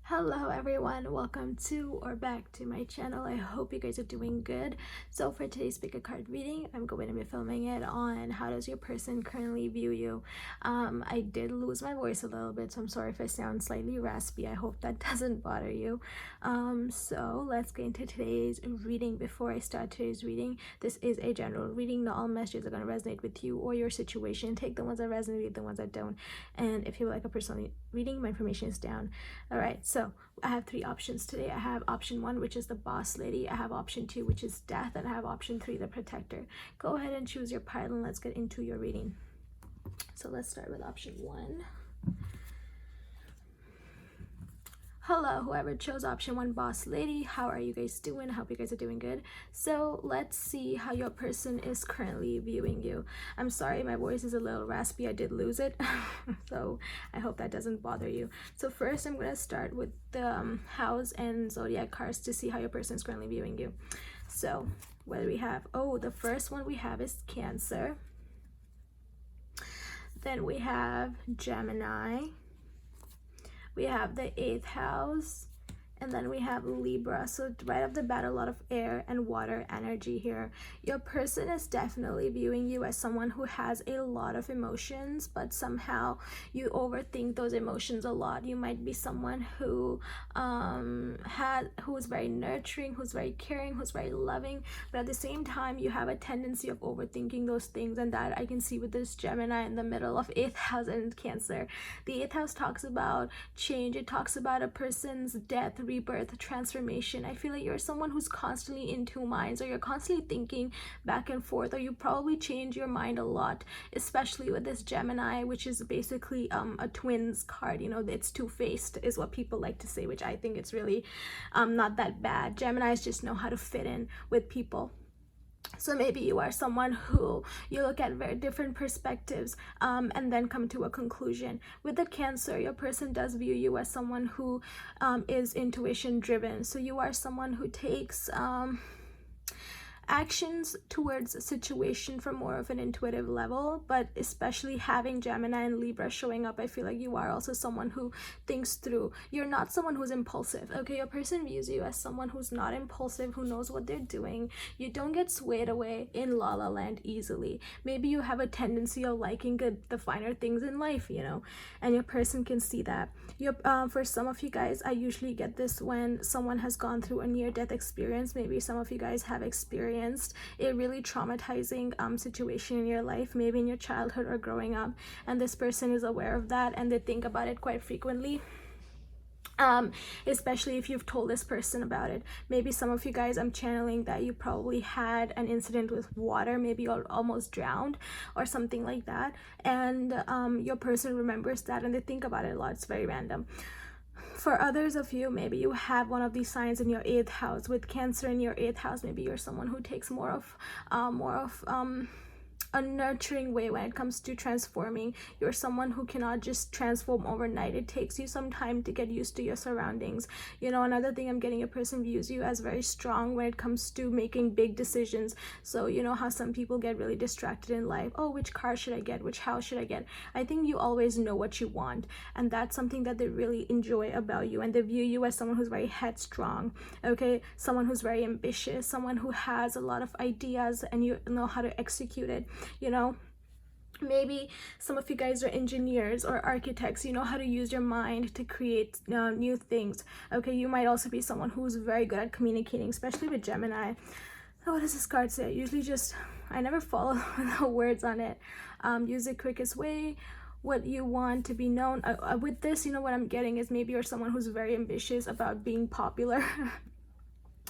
Hello everyone, welcome to or back to my channel. I hope you guys are doing good. So for today's pick a card reading, I'm going to be filming it on how does your person currently view you. I did lose my voice a little bit, so I'm sorry if I sound slightly raspy. I hope that doesn't bother you. So let's get into today's reading. Before I start today's reading, this is a general reading. Not all messages are going to resonate with you or your situation. Take the ones that resonate, the ones that don't. And if you would like a personal reading, my information is down. All right, so I have three options today. I have option 1, which is the boss lady. I have option 2, which is death. And I have option 3, the protector. Go ahead and choose your pile and let's get into your reading. So let's start with option 1. Hello, whoever chose option 1, boss lady. How are you guys doing? I hope you guys are doing good. So let's see how your person is currently viewing you. I'm sorry, my voice is a little raspy. I did lose it. So I hope that doesn't bother you. So first, I'm going to start with the house and zodiac cards to see how your person is currently viewing you. So what do we have? Oh, the first one we have is Cancer. Then we have Gemini. We have the 8th house, and then we have Libra. So right off the bat, a lot of air and water energy here. Your person is definitely viewing you as someone who has a lot of emotions, but somehow you overthink those emotions a lot. You might be someone who who's very nurturing, who's very caring, who's very loving, but at the same time you have a tendency of overthinking those things, and that I can see with this Gemini in the middle of 8th house and Cancer. The 8th house talks about change. It talks about a person's death, rebirth, transformation. I feel like you're someone who's constantly in two minds, or you're constantly thinking back and forth, or you probably change your mind a lot, especially with this Gemini, which is basically a twins card. You know, it's two-faced is what people like to say, which I think it's really not that bad. Geminis just know how to fit in with people. So maybe you are someone who you look at very different perspectives and then come to a conclusion. With the Cancer, your person does view you as someone who is intuition driven. So you are someone who takes actions towards a situation from more of an intuitive level, but especially having Gemini and Libra showing up, I feel like you are also someone who thinks through. You're not someone who's impulsive, okay? Your person views you as someone who's not impulsive, who knows what they're doing. You don't get swayed away in la la land easily. Maybe you have a tendency of liking the finer things in life, you know, and your person can see that. For some of you guys, I usually get this when someone has gone through a near-death experience. Maybe some of you guys have experienced a really traumatizing situation in your life, maybe in your childhood or growing up, and this person is aware of that and they think about it quite frequently. Especially if you've told this person about it. Maybe some of you guys, I'm channeling that you probably had an incident with water, maybe you're almost drowned or something like that, and your person remembers that and they think about it a lot. It's very random. For others of you, maybe you have one of these signs in your 8th house. With Cancer in your 8th house, maybe you're someone who takes more of a nurturing way when it comes to transforming. You're someone who cannot just transform overnight. It takes you some time to get used to your surroundings. You know, another thing I'm getting, a person views you as very strong when it comes to making big decisions. So you know how some people get really distracted in life. Oh, which car should I get? Which house should I get? I think you always know what you want, and that's something that they really enjoy about you, and they view you as someone who's very headstrong, okay? Someone who's very ambitious, someone who has a lot of ideas and you know how to execute it. You know, maybe some of you guys are engineers or architects. You know how to use your mind to create new things, okay? You might also be someone who's very good at communicating, especially with Gemini. So what does this card say? Usually I never follow the words on it. Use the quickest way, what you want to be known. With this, you know, what I'm getting is maybe you're someone who's very ambitious about being popular.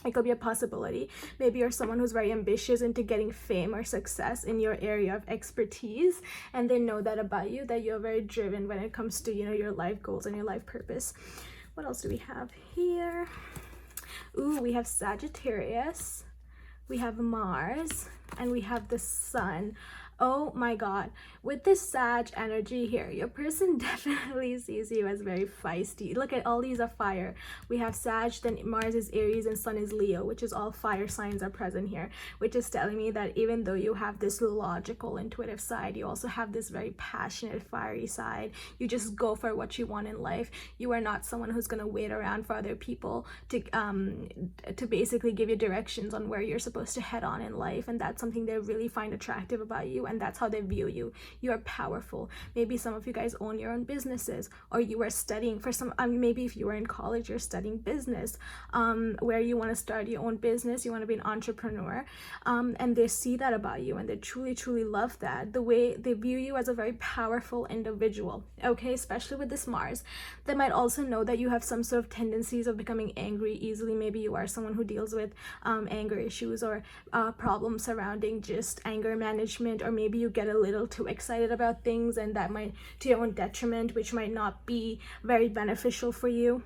It could be a possibility. Maybe you're someone who's very ambitious into getting fame or success in your area of expertise, and they know that about you, that you're very driven when it comes to, you know, your life goals and your life purpose. What else do we have here? Ooh, we have Sagittarius, we have Mars, and we have the Sun. Oh my God. With this Sag energy here, your person definitely sees you as very feisty. Look at all these are fire. We have Sag, then Mars is Aries, and Sun is Leo, which is all fire signs are present here, which is telling me that even though you have this logical, intuitive side, you also have this very passionate, fiery side. You just go for what you want in life. You are not someone who's going to wait around for other people to basically give you directions on where you're supposed to head on in life, and that's something they really find attractive about you, and that's how they view you. You are powerful. Maybe some of you guys own your own businesses, or you are studying for some, maybe if you were in college, you're studying business, where you want to start your own business, you want to be an entrepreneur, and they see that about you, and they truly, truly love that. The way they view you as a very powerful individual, okay, especially with this Mars. They might also know that you have some sort of tendencies of becoming angry easily. Maybe you are someone who deals with anger issues or problems surrounding just anger management, or maybe you get a little too excited about things, and that might to your own detriment, which might not be very beneficial for you.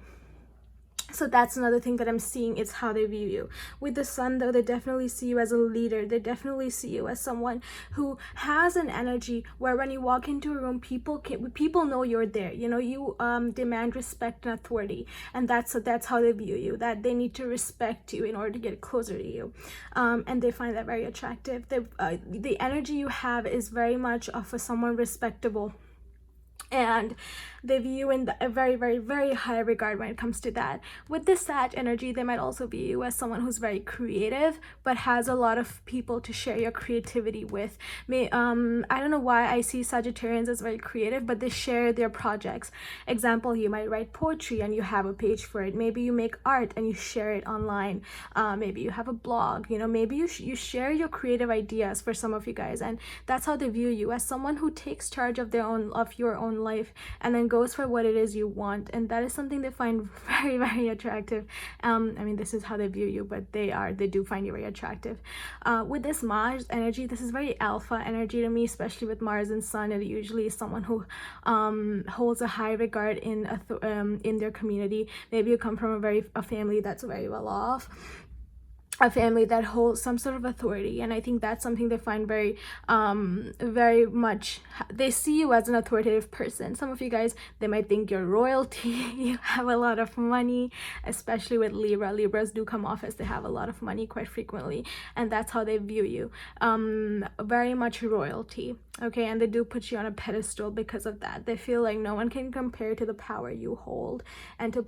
So that's another thing that I'm seeing, is how they view you. With the Sun, though, they definitely see you as a leader. They definitely see you as someone who has an energy where when you walk into a room, people know you're there. You know, you demand respect and authority, and that's how they view you. That they need to respect you in order to get closer to you, and they find that very attractive. The energy you have is very much of someone respectable, and they view you in a very, very, very high regard when it comes to that. With this Sag energy, they might also view you as someone who's very creative, but has a lot of people to share your creativity with. I don't know why I see Sagittarians as very creative, but they share their projects. Example, you might write poetry and you have a page for it. Maybe you make art and you share it online. Maybe you have a blog. You know, maybe you share your creative ideas for some of you guys, and that's how they view you, as someone who takes charge of your own life and then goes for what it is you want, and that is something they find very, very attractive. I mean, this is how they view you, but they do find you very attractive. With this Mars energy, this is very alpha energy to me, especially with Mars and Sun. It usually is someone who holds a high regard in their community. Maybe you come from a family that's very well off, a family that holds some sort of authority, and I think that's something they find very very much. They see you as an authoritative person. Some of you guys, they might think you're royalty. You have a lot of money, especially with Libras do come off as they have a lot of money quite frequently, and that's how they view you, very much royalty, okay? And they do put you on a pedestal because of that. They feel like no one can compare to the power you hold and to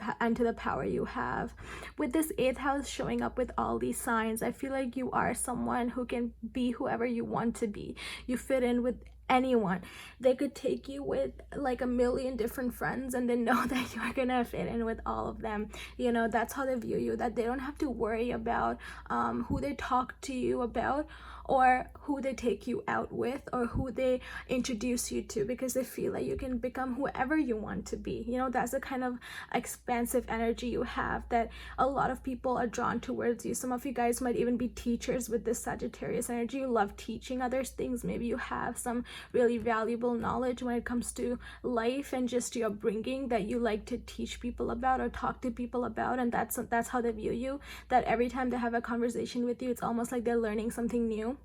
the power you have. With this 8th house showing up with all these signs, I feel like you are someone who can be whoever you want to be. You fit in with anyone. They could take you with like a million different friends and then know that you're gonna fit in with all of them. You know, that's how they view you, that they don't have to worry about who they talk to you about, or who they take you out with, or who they introduce you to, because they feel like you can become whoever you want to be. You know, that's the kind of expansive energy you have that a lot of people are drawn towards you. Some of you guys might even be teachers with this Sagittarius energy. You love teaching others things. Maybe you have some really valuable knowledge when it comes to life and just your upbringing that you like to teach people about or talk to people about, and that's how they view you. That every time they have a conversation with you, it's almost like they're learning something new.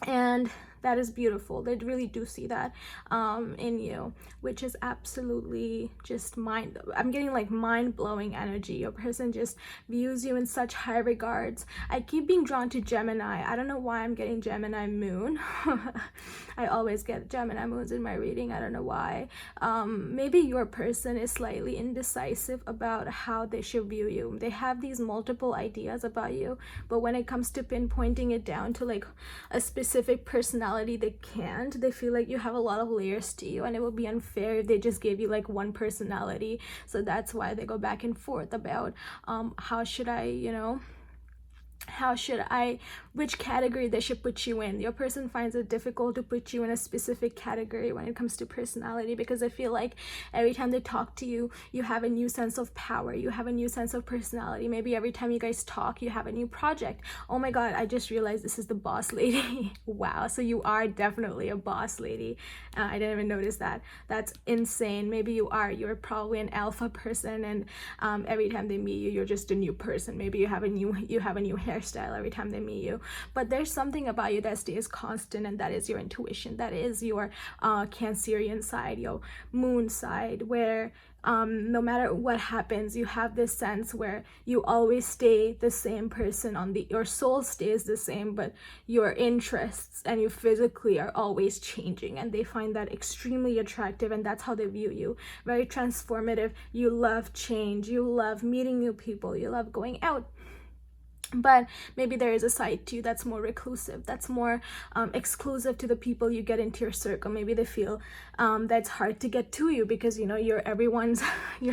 And that is beautiful. They really do see that in you, which is absolutely just I'm getting like mind-blowing energy. Your person just views you in such high regards. I keep being drawn to Gemini. I don't know why I'm getting Gemini moon. I always get Gemini moons in my reading. I don't know why. Maybe your person is slightly indecisive about how they should view you. They have these multiple ideas about you, but when it comes to pinpointing it down to like a specific personality, they can't. They feel like you have a lot of layers to you, and it would be unfair if they just gave you like one personality. So that's why they go back and forth about which category they should put you in. Your person finds it difficult to put you in a specific category when it comes to personality, because I feel like every time they talk to you, you have a new sense of power, you have a new sense of personality. Maybe every time you guys talk, you have a new project. Oh my god, I just realized this is the boss lady. Wow, so you are definitely a boss lady. I didn't even notice that. That's insane. Maybe you're probably an alpha person, and every time they meet you, you're just a new person. Maybe you have a new hairstyle every time they meet you, but there's something about you that stays constant, and that is your intuition. That is your Cancerian side, your moon side, where no matter what happens, you have this sense where you always stay the same person. Your soul stays the same, but your interests and you physically are always changing, and they find that extremely attractive, and that's how they view you. Very transformative. You love change, you love meeting new people, you love going out. But maybe there is a side to you that's more reclusive, that's more exclusive to the people you get into your circle. Maybe they feel that's hard to get to you because, you know, you're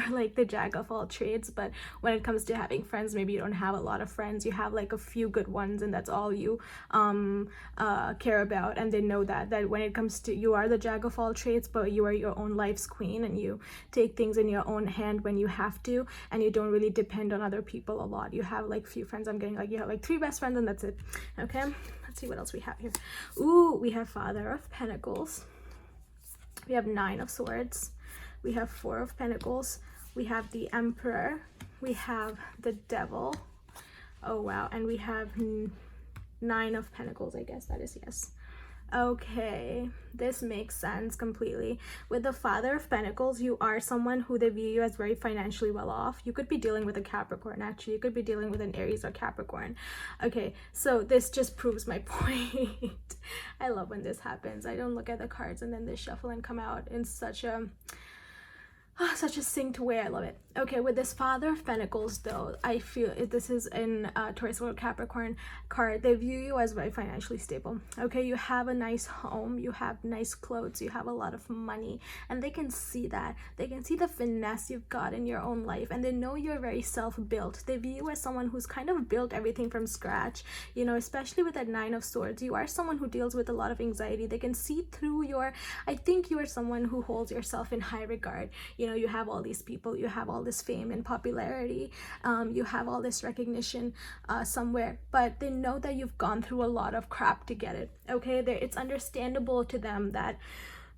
like the jack of all trades. But when it comes to having friends, maybe you don't have a lot of friends. You have like a few good ones, and that's all you care about. And they know that when it comes to, you are the jack of all trades, but you are your own life's queen, and you take things in your own hand when you have to, and you don't really depend on other people a lot. You have like few friends. I'm getting like you have like 3 best friends, and that's it. Okay, let's see what else we have here. Ooh, we have Father of Pentacles, we have 9 of Swords, we have 4 of Pentacles, we have the Emperor, we have the Devil, oh wow, and we have 9 of Pentacles. I guess that is, yes. Okay, this makes sense completely. With the Father of Pentacles, you are someone who they view you as very financially well off. You could be dealing with a Capricorn, actually. You could be dealing with an Aries or Capricorn. Okay, so this just proves my point. I love when this happens. I don't look at the cards and then they shuffle and come out in such a synced way. I love it. Okay, with this Father of Pentacles though, I feel this is in Taurus or Capricorn card, they view you as very financially stable. Okay, you have a nice home, you have nice clothes, you have a lot of money, and they can see that. They can see the finesse you've got in your own life, and they know you're very self-built. They view you as someone who's kind of built everything from scratch, you know, especially with that 9 of Swords. You are someone who deals with a lot of anxiety. They can see through I think you are someone who holds yourself in high regard. You know, you have all these people, you have all this fame and popularity, you have all this recognition somewhere, but they know that you've gone through a lot of crap to get it. Okay, it's understandable to them that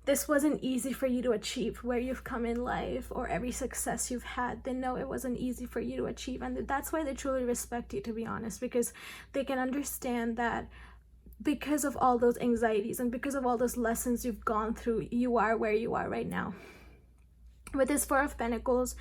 this wasn't easy for you to achieve where you've come in life, or every success you've had. They know it wasn't easy for you to achieve, and that's why they truly respect you, to be honest, because they can understand that because of all those anxieties and because of all those lessons you've gone through, you are where you are right now. With this 4 of Pentacles,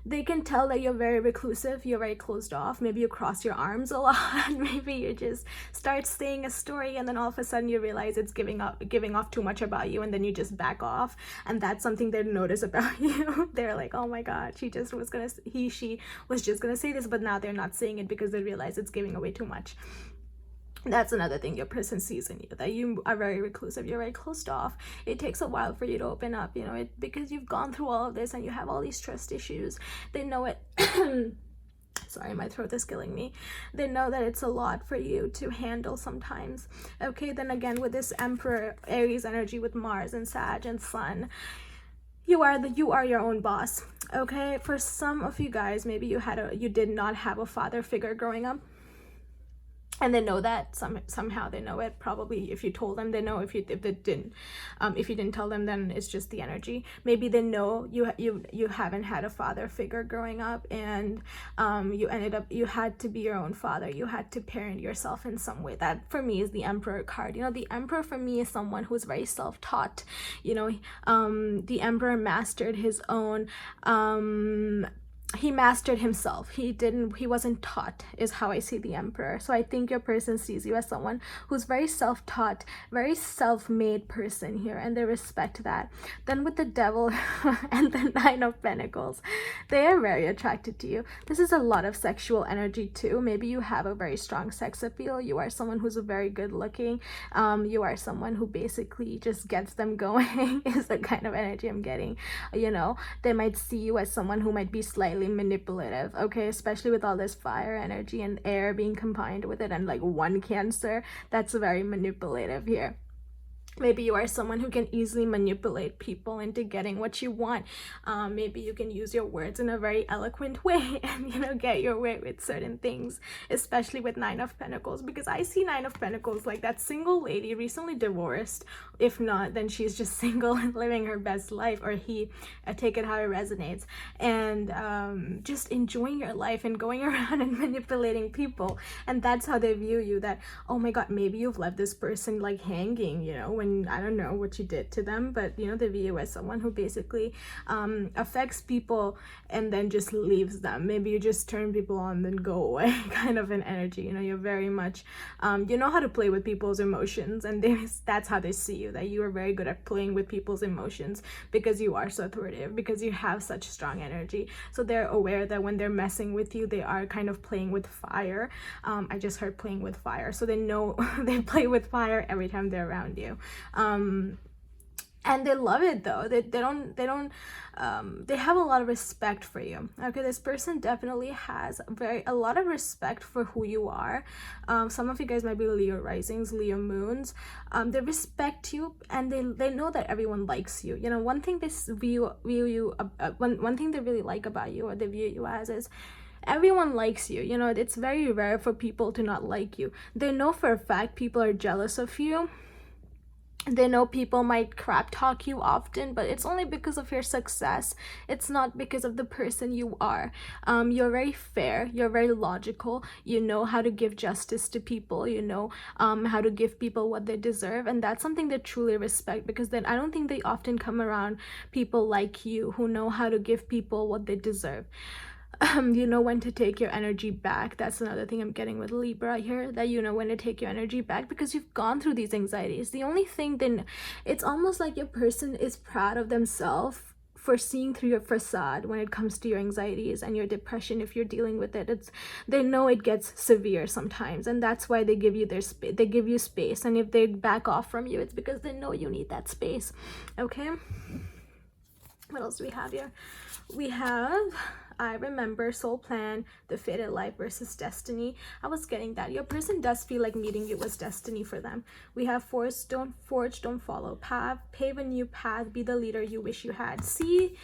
they can tell that you're very reclusive, you're very closed off. Maybe you cross your arms a lot. Maybe you just start saying a story, and then all of a sudden you realize it's giving off too much about you, and then you just back off. And that's something they notice about you. They're like, oh my god, she was just gonna say this, but now they're not saying it because they realize it's giving away too much. That's another thing your person sees in you, that you are very reclusive, you're very closed off. It takes a while for you to open up, you know, because you've gone through all of this and you have all these trust issues. They know it. Sorry, my throat is killing me. They know that it's a lot for you to handle sometimes. Okay, then again, with this Emperor, Aries energy with Mars and Sag and Sun, you are your own boss. Okay, for some of you guys, maybe you did not have a father figure growing up. And they know that somehow they know it. Probably if you told them, they know. If you didn't tell them, then it's just the energy. Maybe they know you haven't had a father figure growing up, and you had to be your own father. You had to parent yourself in some way. That for me is the Emperor card. You know, the Emperor for me is someone who's very self-taught. You know, the Emperor mastered his own. He mastered himself. He wasn't taught, is how I see the Emperor. So I think your person sees you as someone who's very self-taught, very self-made person here, and they respect that. Then with the Devil and the 9 of Pentacles, they are very attracted to you. This is a lot of sexual energy too. Maybe you have a very strong sex appeal. You are someone who's very good looking. You are someone who basically just gets them going is the kind of energy I'm getting. You know, they might see you as someone who might be slightly manipulative, okay, especially with all this fire energy and air being combined with it, and like 1 Cancer, that's very manipulative here. Maybe you are someone who can easily manipulate people into getting what you want. Maybe you can use your words in a very eloquent way and, you know, get your way with certain things, especially with Nine of Pentacles, because I see Nine of Pentacles like that single lady, recently divorced. If not, then she's just single and living her best life, or he, take it how it resonates, and just enjoying your life and going around and manipulating people. And that's how they view you, that, oh my god, maybe you've left this person like hanging, you know, when I don't know what you did to them, but you know, they view you as someone who basically affects people and then just leaves them. Maybe you just turn people on then go away kind of an energy. You know, you're very much you know how to play with people's emotions, and that's how they see you, that you are very good at playing with people's emotions because you are so authoritative, because you have such strong energy. So they're aware that when they're messing with you, they are kind of playing with fire. I just heard playing with fire, so they know they play with fire every time they're around you. And they love it though. They have a lot of respect for you. Okay, this person definitely has a lot of respect for who you are. Some of you guys might be Leo risings, Leo moons. They respect you, and they know that everyone likes you. You know, one thing they view you, one thing they really like about you, or they view you as, is everyone likes you. You know, it's very rare for people to not like you. They know for a fact people are jealous of you. They know people might crap talk you often, but it's only because of your success. It's not because of the person you are. You're very fair, you're very logical, you know how to give justice to people, you know how to give people what they deserve, and that's something they truly respect, because then I don't think they often come around people like you who know how to give people what they deserve. You know when to take your energy back. That's another thing I'm getting with Libra here, that you know when to take your energy back, because you've gone through these anxieties. The only thing, then it's almost like your person is proud of themselves for seeing through your facade when it comes to your anxieties and your depression. If you're dealing with it, they know it gets severe sometimes, and that's why they give you their space. They give you space, and if they back off from you, it's because they know you need that space. Okay, what else do we have here? We have I remember, soul plan, the fated life versus destiny. I was getting that your person does feel like meeting you was destiny for them. We have forge, don't follow. Path, pave a new path, be the leader you wish you had. See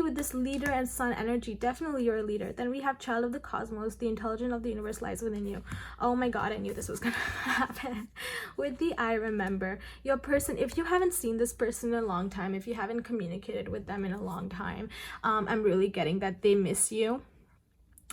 with this leader and sun energy, definitely you're a leader. Then we have child of the cosmos, the intelligence of the universe lies within you. Oh my god, I knew this was gonna happen. With the I remember, your person, if you haven't seen this person in a long time, if you haven't communicated with them in a long time, I'm really getting that they miss you.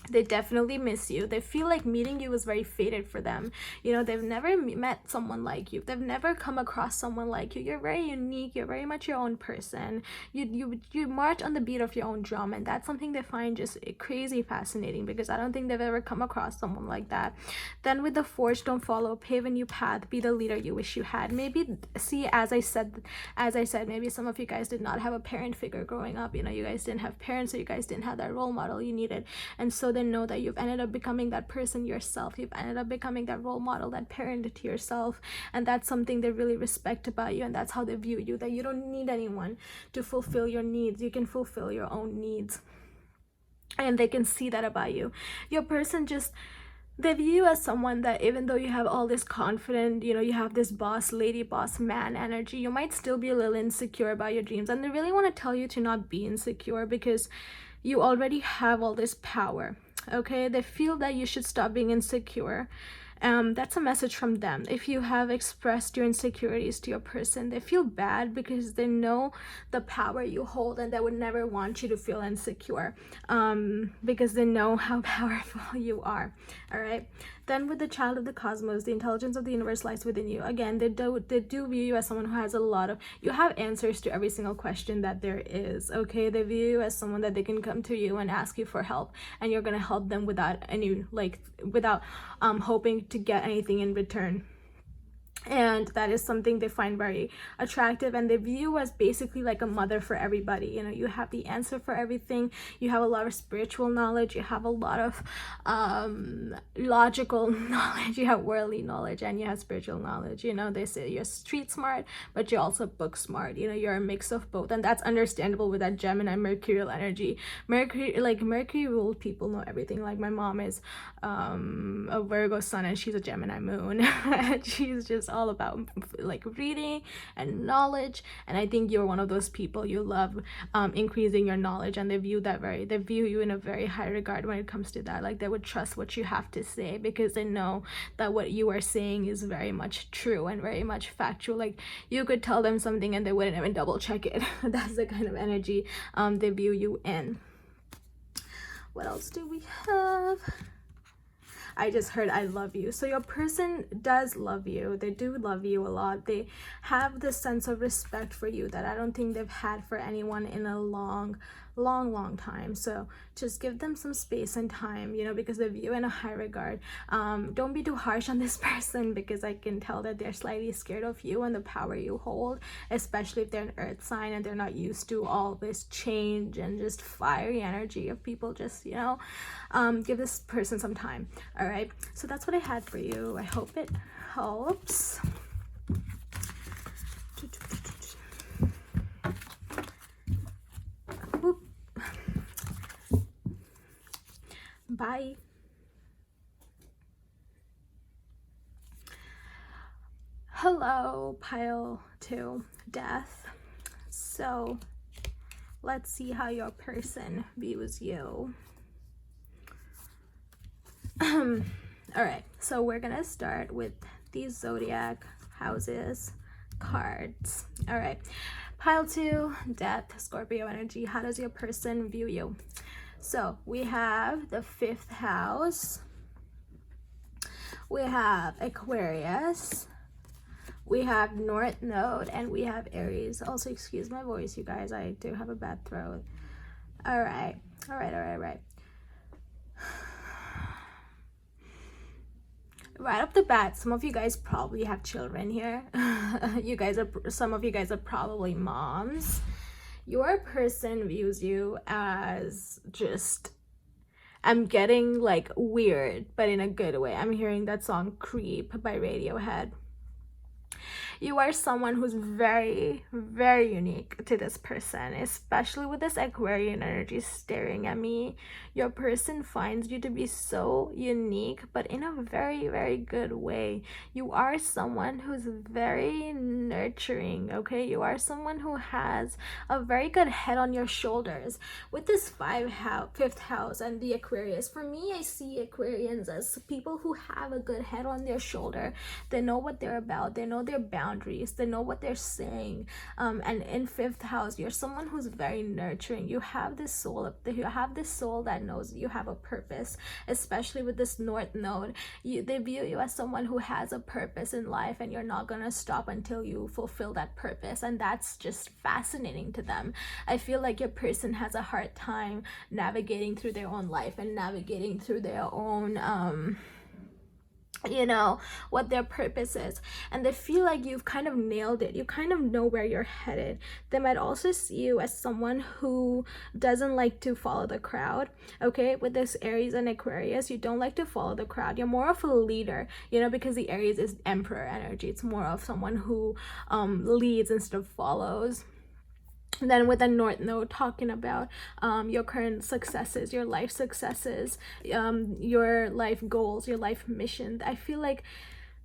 They definitely miss you. They feel like meeting you was very fated for them. You know, they've never met someone like you. They've never come across someone like you. You're very unique. You're very much your own person. You march on the beat of your own drum, and that's something they find just crazy fascinating, because I don't think they've ever come across someone like that. Then with the forge, don't follow, pave a new path, be the leader you wish you had. Maybe, see, as I said, maybe some of you guys did not have a parent figure growing up. You know, you guys didn't have parents, so you guys didn't have that role model you needed, and so they know that you've ended up becoming that person yourself. You've ended up becoming that role model, that parent to yourself, and that's something they really respect about you, and that's how they view you, that you don't need anyone to fulfill your needs. You can fulfill your own needs, and they can see that about you. Your person just, they view you as someone that, even though you have all this confident, you know, you have this boss lady, boss man energy, you might still be a little insecure about your dreams, and they really want to tell you to not be insecure, because you already have all this power. Okay, they feel that you should stop being insecure. That's a message from them. If you have expressed your insecurities to your person, they feel bad because they know the power you hold, and they would never want you to feel insecure, because they know how powerful you are. All right, then with the child of the cosmos, the intelligence of the universe lies within you. Again, they do view you as someone who has a lot of, you have answers to every single question that there is. Okay, they view you as someone that they can come to you and ask you for help, and you're gonna help them without any, like, without hoping to get anything in return. And that is something they find very attractive, and they view you as basically like a mother for everybody. You know, you have the answer for everything. You have a lot of spiritual knowledge, you have a lot of logical knowledge, you have worldly knowledge, and you have spiritual knowledge. You know, they say you're street smart, but you're also book smart. You know, you're a mix of both, and that's understandable with that Gemini mercurial energy. Mercury ruled people know everything. Like my mom is a Virgo sun, and she's a Gemini moon. She's just all about like reading and knowledge, and I think you're one of those people. You love increasing your knowledge, and they view you in a very high regard when it comes to that. Like they would trust what you have to say because they know that what you are saying is very much true and very much factual. Like you could tell them something and they wouldn't even double check it. That's the kind of energy they view you in. What else do we have? I just heard I love you. So your person does love you. They do love you a lot. They have this sense of respect for you that I don't think they've had for anyone in a long time. So just give them some space and time, you know, because they view you in a high regard. Don't be too harsh on this person, because I can tell that they're slightly scared of you and the power you hold, especially if they're an earth sign and they're not used to all this change and just fiery energy of people. Just, you know, give this person some time. All right, so that's what I had for you. I hope it helps. Bye. Hello, pile 2, death. So let's see how your person views you. All right, so we're gonna start with these zodiac houses cards. All right, pile 2, death, Scorpio energy. How does your person view you? So we have the 5th house, we have Aquarius, we have North Node, and we have Aries. Also, excuse my voice, you guys, I do have a bad throat. All right. Right off the bat, some of you guys probably have children here. Some of you guys are probably moms. Your person views you as just, I'm getting like weird, but in a good way. I'm hearing that song Creep by Radiohead. You are someone who's very, very unique to this person, especially with this Aquarian energy staring at me. Your person finds you to be so unique, but in a very, very good way. You are someone who's very nurturing, okay? You are someone who has a very good head on your shoulders. With this 5th house and the Aquarius, for me, I see Aquarians as people who have a good head on their shoulder. They know what they're about. They know their boundaries. They know what they're saying. And in 5th house, you're someone who's very nurturing. You have this soul that knows you have a purpose, especially with this North Node. They view you as someone who has a purpose in life, and you're not gonna stop until you fulfill that purpose, and that's just fascinating to them. I feel like your person has a hard time navigating through their own life and navigating through their own you know, what their purpose is, and they feel like you've kind of nailed it. You kind of know where you're headed. They might also see you as someone who doesn't like to follow the crowd, okay? With this Aries and Aquarius, you don't like to follow the crowd. You're more of a leader, you know, because the Aries is Emperor energy. It's more of someone who leads instead of follows. And then with the North Node, talking about your current successes, your life successes, your life goals, your life mission. I feel like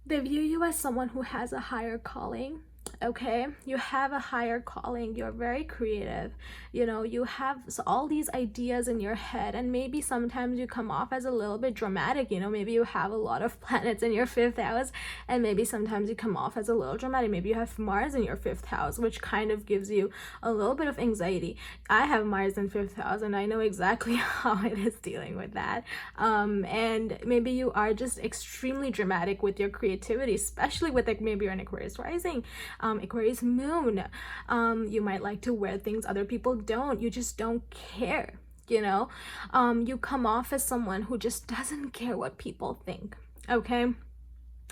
they view you as someone who has a higher calling. Okay, you have a higher calling. You're very creative, you know, you have all these ideas in your head, and maybe sometimes you come off as a little bit dramatic, you know, maybe you have a lot of planets in your 5th house, and maybe sometimes you come off as a little dramatic. Maybe you have Mars in your 5th house, which kind of gives you a little bit of anxiety. I have Mars in 5th house, and I know exactly how it is dealing with that. And maybe you are just extremely dramatic with your creativity, especially with like maybe you're an Aquarius rising, Aquarius moon. You might like to wear things other people don't. You just don't care, you know. You come off as someone who just doesn't care what people think, okay?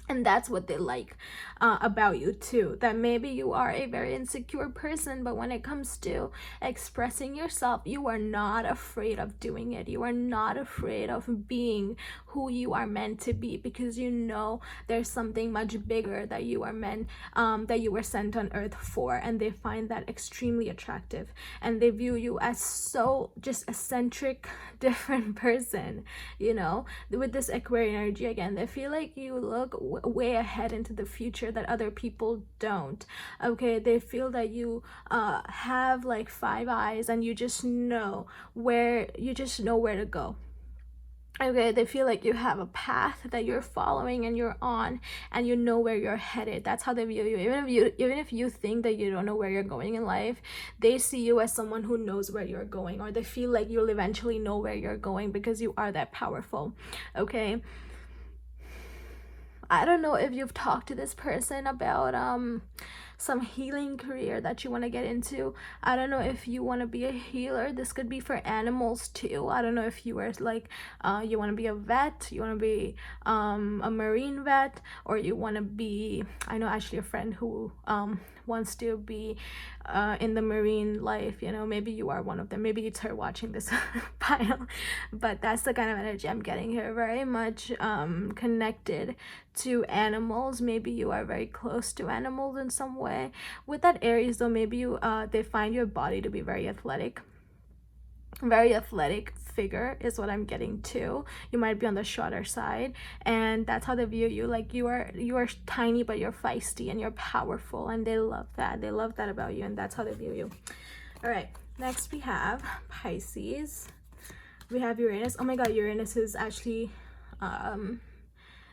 And that's what they like about you too, that maybe you are a very insecure person, but when it comes to expressing yourself, you are not afraid of doing it. You are not afraid of being who you are meant to be, because you know there's something much bigger that you are meant, that you were sent on earth for, and they find that extremely attractive, and they view you as so just eccentric, different person, you know. With this Aquarian energy, again, they feel like you look way ahead into the future that other people don't. Okay, they feel that you have like 5 eyes, and you just know where to go. Okay, they feel like you have a path that you're following and you're on, and you know where you're headed. That's how they view you. Even if you think that you don't know where you're going in life, they see you as someone who knows where you're going, or they feel like you'll eventually know where you're going because you are that powerful. Okay, I don't know if you've talked to this person about some healing career that you want to get into. I don't know if you want to be a healer. This could be for animals too. I don't know if you are like you want to be a vet, you want to be a marine vet, or you want to be, I know actually a friend who wants to be in the marine life. You know, maybe you are one of them. Maybe it's her watching this pile. But that's the kind of energy I'm getting here. Very much connected to animals. Maybe you are very close to animals in some way. With that Aries though, maybe you they find your body to be very athletic figure is what I'm getting too. You might be on the shorter side, and that's how they view you. Like you are tiny, but you're feisty and you're powerful, and they love that about you, and that's how they view you. All right, next we have Pisces. We have Uranus. Oh my god, Uranus is actually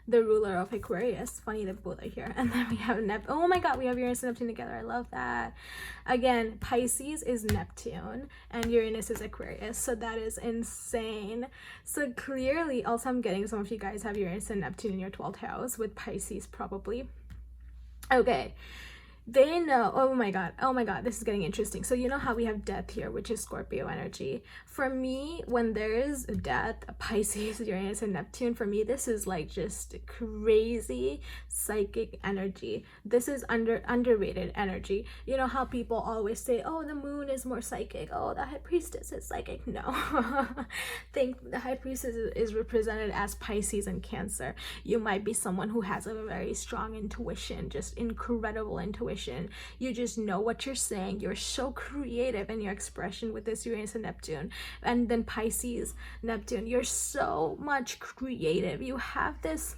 the ruler of Aquarius. Funny that both are here. And then we have Neptune. Oh my god, we have Uranus and Neptune together. I love that. Again, Pisces is Neptune and Uranus is Aquarius. So that is insane. So clearly, also I'm getting some of you guys have Uranus and Neptune in your 12th house, with Pisces probably. Okay. They know, oh my god, this is getting interesting. So you know how we have death here, which is Scorpio energy. For me, when there's death, Pisces, Uranus, and Neptune, for me, this is like just crazy psychic energy. This is underrated energy. You know how people always say, oh, the moon is more psychic. Oh, the high priestess is psychic. No. Think the high priestess is represented as Pisces and Cancer. You might be someone who has a very strong intuition, just incredible intuition. You just know what you're saying. You're so creative in your expression with this Uranus and Neptune. And then Pisces, Neptune, you're so much creative. You have this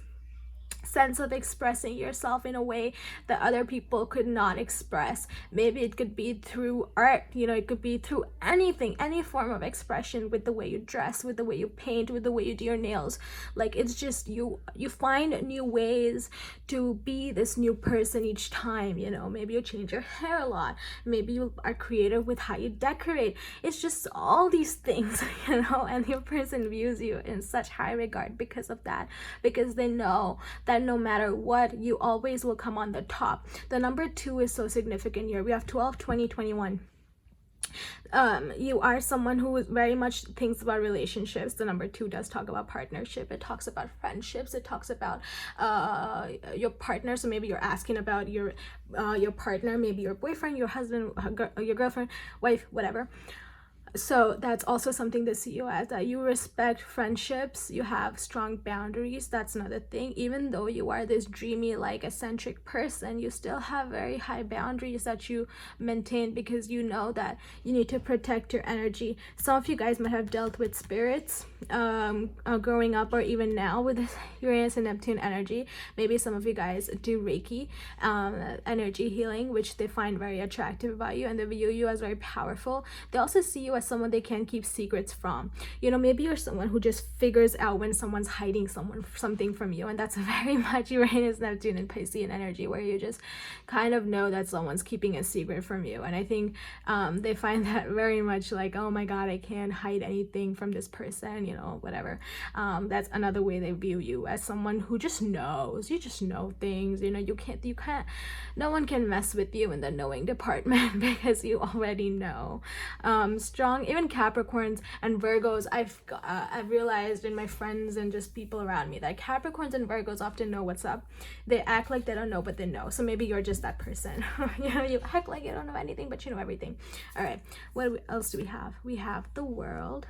sense of expressing yourself in a way that other people could not express. Maybe it could be through art, you know, it could be through anything, any form of expression, with the way you dress, with the way you paint, with the way you do your nails. Like, it's just you find new ways to be this new person each time. You know, maybe you change your hair a lot, maybe you are creative with how you decorate. It's just all these things, you know, and your person views you in such high regard because of that, because they know that no matter what, you always will come on the top. The number 2 is so significant here. We have 12, 20, 21. You are someone who very much thinks about relationships. The number 2 does talk about partnership. It talks about friendships. It talks about your partner. So maybe you're asking about your partner, maybe your boyfriend, your husband, your girlfriend, wife, whatever. So that's also something to see you as, that you respect friendships, you have strong boundaries. That's another thing. Even though you are this dreamy, like eccentric person, you still have very high boundaries that you maintain, because you know that you need to protect your energy. Some of you guys might have dealt with spirits growing up, or even now with this Uranus and Neptune energy. Maybe some of you guys do Reiki energy healing, which they find very attractive about you, and they view you as very powerful. They also see you as someone they can't keep secrets from. You know, maybe you're someone who just figures out when someone's hiding something from you, and that's very much Uranus, Neptune, and Piscean energy, where you just kind of know that someone's keeping a secret from you. And I think they find that very much like, oh my god, I can't hide anything from this person, you know, whatever. That's another way they view you, as someone who just knows. You just know things, you know. You can't no one can mess with you in the knowing department because you already know. Strong, even Capricorns and Virgos, I've realized in my friends and just people around me that Capricorns and Virgos often know what's up. They act like they don't know, but they know. So maybe you're just that person. You know, you act like you don't know anything, but you know everything. All right, what else do we have? We have the World.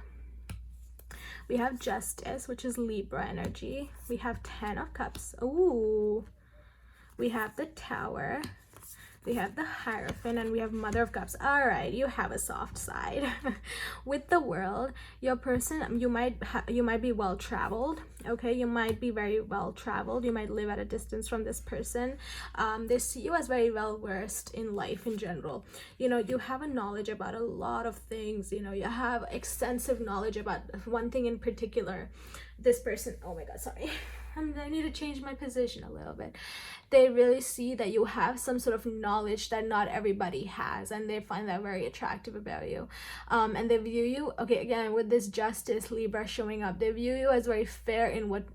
We have Justice, which is Libra energy. We have 10 of Cups. Ooh. We have the Tower. We have the Hierophant, and we have Mother of Cups. All right, you have a soft side. With the World, your person, you might be well traveled. Okay, you might be very well traveled. You might live at a distance from this person. They see you as very well versed in life in general. You know, you have a knowledge about a lot of things. You know, you have extensive knowledge about one thing in particular. This person, oh my god, sorry. I need to change my position a little bit. They really see that you have some sort of knowledge that not everybody has, and they find that very attractive about you. And they view you, okay, again, with this Justice Libra showing up, they view you as very fair in what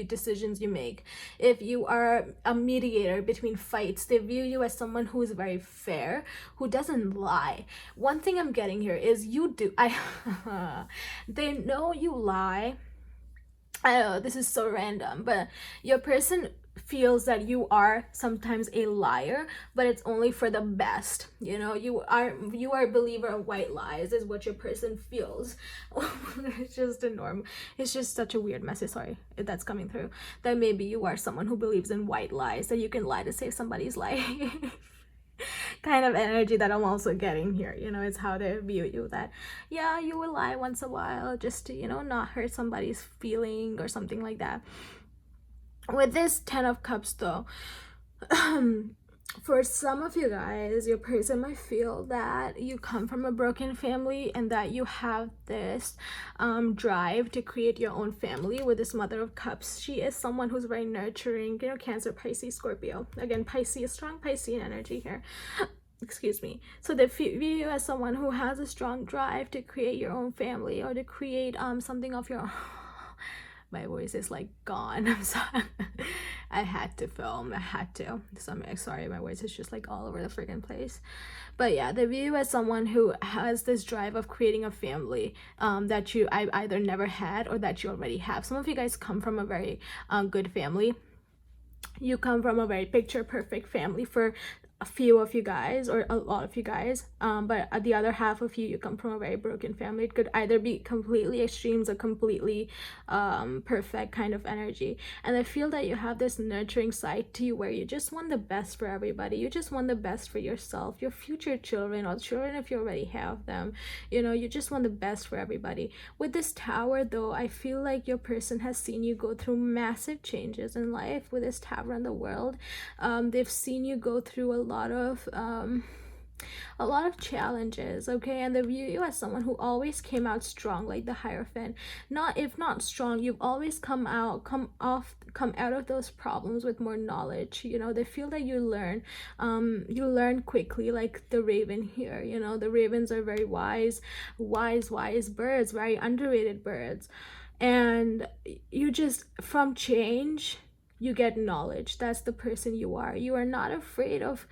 decisions you make. If you are a mediator between fights, they view you as someone who is very fair, who doesn't lie. One thing I'm getting here is they know you lie. I know this is so random, but your person feels that you are sometimes a liar, but it's only for the best. You know, you are a believer of white lies is what your person feels. It's just a norm. It's just such a weird message, sorry if that's coming through, that maybe you are someone who believes in white lies, that you can lie to save somebody's life. Kind of energy that I'm also getting here. You know, it's how they view you, that yeah, you will lie once a while just to, you know, not hurt somebody's feeling or something like that. With this 10 of Cups though, for some of you guys, your person might feel that you come from a broken family and that you have this drive to create your own family. With this Mother of Cups, she is someone who's very nurturing, you know, Cancer, Pisces, Scorpio. Again, Pisces, strong Piscean energy here. Excuse me. So they view you as someone who has a strong drive to create your own family, or to create something of your own. My voice is like gone. I'm sorry. I had to film. I had to. So I'm sorry. My voice is just like all over the freaking place. But yeah, they view you as someone who has this drive of creating a family that I either never had or that you already have. Some of you guys come from a very good family. You come from a very picture perfect family for a few of you guys, or a lot of you guys, but the other half of you come from a very broken family. It could either be completely extremes or completely perfect kind of energy. And I feel that you have this nurturing side to you where you just want the best for everybody. You just want the best for yourself, your future children, or children if you already have them. You know, you just want the best for everybody. With this Tower though, I feel like your person has seen you go through massive changes in life. With this Tower in the World, they've seen you go through a lot of challenges, okay, and they view you as someone who always came out strong, like the Hierophant. If not strong, you've always come out of those problems with more knowledge. You know, they feel that you learn quickly, like the Raven here. You know, the Ravens are very wise birds, very underrated birds, and you just, from change, you get knowledge. That's the person you are. You're not afraid of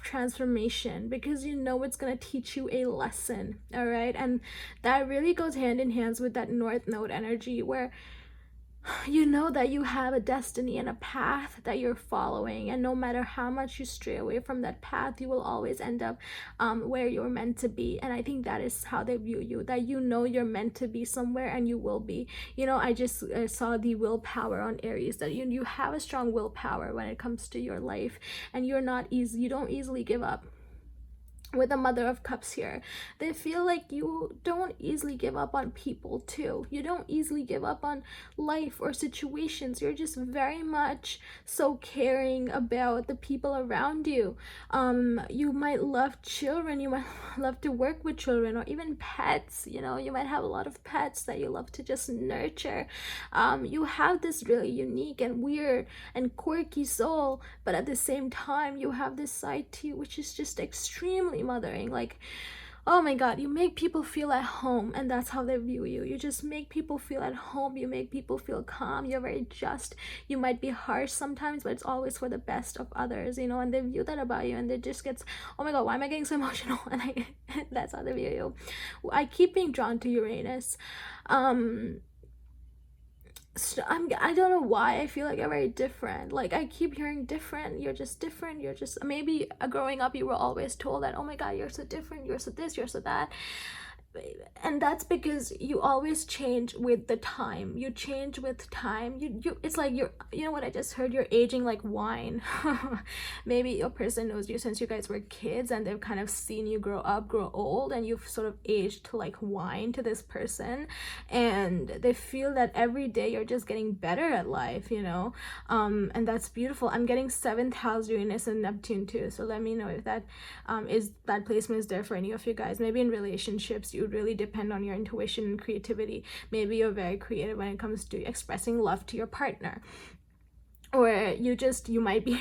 transformation, because you know it's going to teach you a lesson. All right, and that really goes hand in hand with that North Node energy, where you know that you have a destiny and a path that you're following, and no matter how much you stray away from that path, you will always end up where you're meant to be. And I think that is how they view you, that you know you're meant to be somewhere, and you will be. You know, I just saw the willpower on Aries, that you have a strong willpower when it comes to your life, and you don't easily give up. With the Mother of Cups here, they feel like you don't easily give up on people too. You don't easily give up on life or situations. You're just very much so caring about the people around you. You might love children. You might love to work with children, or even pets. You know, you might have a lot of pets that you love to just nurture. You have this really unique and weird and quirky soul, but at the same time, you have this side to you which is just extremely mothering. Like, oh my god, you make people feel at home, and that's how they view you. You just make people feel at home. You make people feel calm. You're very just. You might be harsh sometimes, but it's always for the best of others, you know, and they view that about you, and it just gets, oh my god, why am I getting so emotional? And that's how they view you. I keep being drawn to Uranus. I don't know why I feel like you're very different. Like, I keep hearing different. You're just different. You're just, maybe growing up you were always told that, oh my god, you're so different, you're so this, you're so that. and that's because you always change with the time. You change with time. You it's like you're, you know what I just heard, you're aging like wine. Maybe your person knows you since you guys were kids, and they've kind of seen you grow up, grow old, and you've sort of aged to like wine to this person, and they feel that every day you're just getting better at life, you know. And that's beautiful. I'm getting 7th house Uranus and Neptune too, so let me know if that that placement is there for any of you guys. Maybe in relationships you really depend on your intuition and creativity. Maybe you're very creative when it comes to expressing love to your partner, or you might be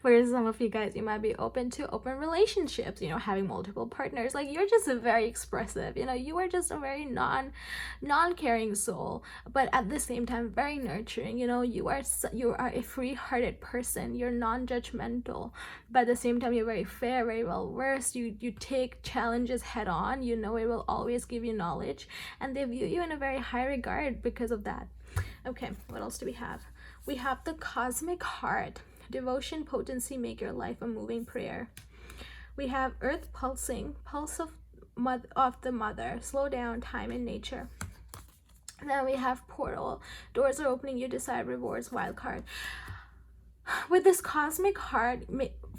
for some of you guys, you might be open to open relationships, you know, having multiple partners. Like, you're just a very expressive, you know, you are just a very non-caring soul, but at the same time very nurturing. You know, you are a free-hearted person. You're non-judgmental, but at the same time you're very fair, very well versed. You take challenges head on. You know, it will always give you knowledge, and they view you in a very high regard because of that. Okay, what else do we have? We have the Cosmic Heart. Devotion, potency, make your life a moving prayer. We have Earth pulsing, pulse of the mother, slow down time in nature. Then we have Portal, doors are opening, you decide, rewards, wild card. With this Cosmic Heart,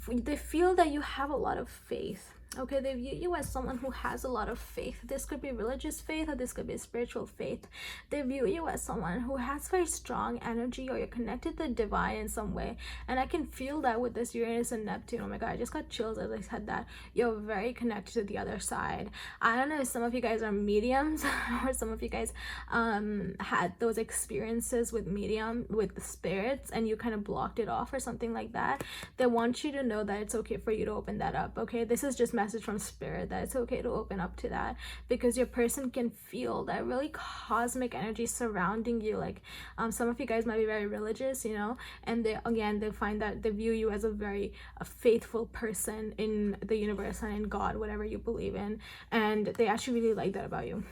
they feel that you have a lot of faith. Okay, they view you as someone who has a lot of faith. This could be religious faith, or this could be spiritual faith. They view you as someone who has very strong energy, or you're connected to the divine in some way. And I can feel that with this Uranus and Neptune. Oh my god, I just got chills as I said that. You're very connected to the other side. I don't know if some of you guys are mediums, or some of you guys had those experiences with the spirits, and you kind of blocked it off or something like that. They want you to know that it's okay for you to open that up. Okay, this is just message from spirit that it's okay to open up to that, because your person can feel that really cosmic energy surrounding you. Like, some of you guys might be very religious, you know, and they find that they view you as a very faithful person in the universe and in God, whatever you believe in, and they actually really like that about you.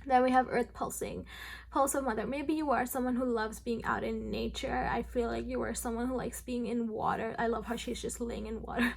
Then we have Earth pulsing, pulse of mother. Maybe you are someone who loves being out in nature. I feel like you are someone who likes being in water. I love how she's just laying in water.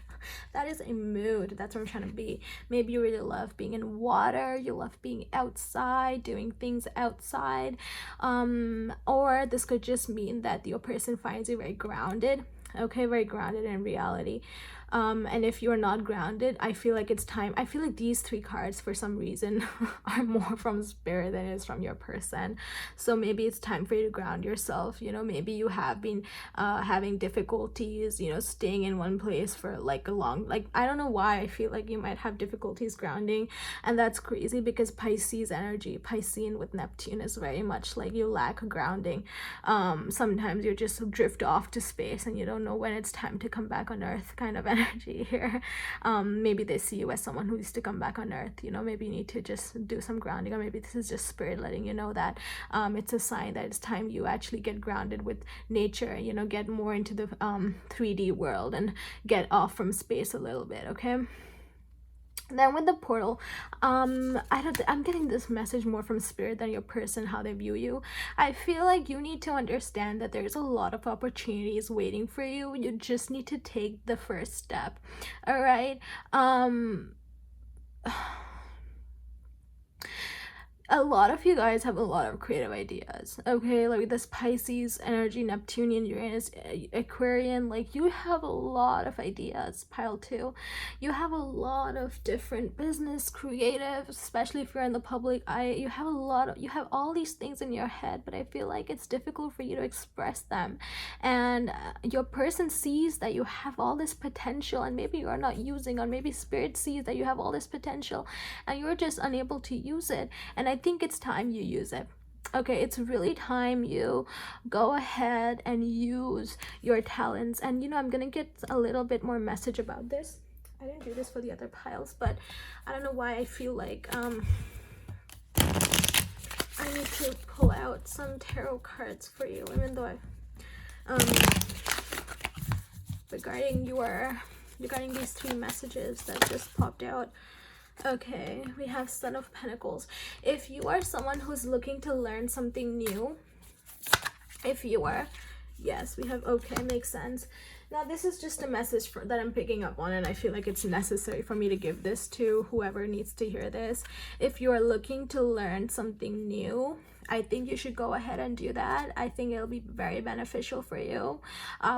That is a mood. That's what I'm trying to be. Maybe you really love being in water. You love being outside, doing things outside. Or this could just mean that your person finds you very grounded. Okay, very grounded in reality. And if you're not grounded, I feel like it's time. I feel like these 3 cards for some reason are more from spirit than it is from your person. So maybe it's time for you to ground yourself. You know, maybe you have been having difficulties, you know, staying in one place for like a long, like, I don't know why I feel like you might have difficulties grounding, and that's crazy because Pisces energy, Piscean with Neptune, is very much like you lack grounding. Sometimes you just drift off to space and you don't know when it's time to come back on Earth, kind of energy here. Maybe they see you as someone who needs to come back on Earth. You know, maybe you need to just do some grounding, or maybe this is just spirit letting you know that it's a sign that it's time you actually get grounded with nature, you know, get more into the 3D world and get off from space a little bit. Okay, then with the portal, I'm getting this message more from spirit than your person, how they view you. I feel like you need to understand that there's a lot of opportunities waiting for you. You just need to take the first step. All right. A lot of you guys have a lot of creative ideas, okay? Like this Pisces energy, Neptunian, Uranus, Aquarian, like you have a lot of ideas. Pile 2, you have a lot of different business, creative, especially if you're in the public eye. You have all these things in your head, but I feel like it's difficult for you to express them. And your person sees that you have all this potential, and maybe you're not using, or maybe spirit sees that you have all this potential and you're just unable to use it. And I think it's time you use it. Okay, it's really time you go ahead and use your talents. And you know, I'm gonna get a little bit more message about this. I didn't do this for the other piles, but I don't know why I feel like I need to pull out some tarot cards for you, even though regarding these 3 messages that just popped out. Okay, we have Son of Pentacles. If you are someone who's looking to learn something new, yes, we have, okay, makes sense. Now, this is just a message that I'm picking up on, and I feel like it's necessary for me to give this to whoever needs to hear this. If you're looking to learn something new, I think you should go ahead and do that. I think it'll be very beneficial for you.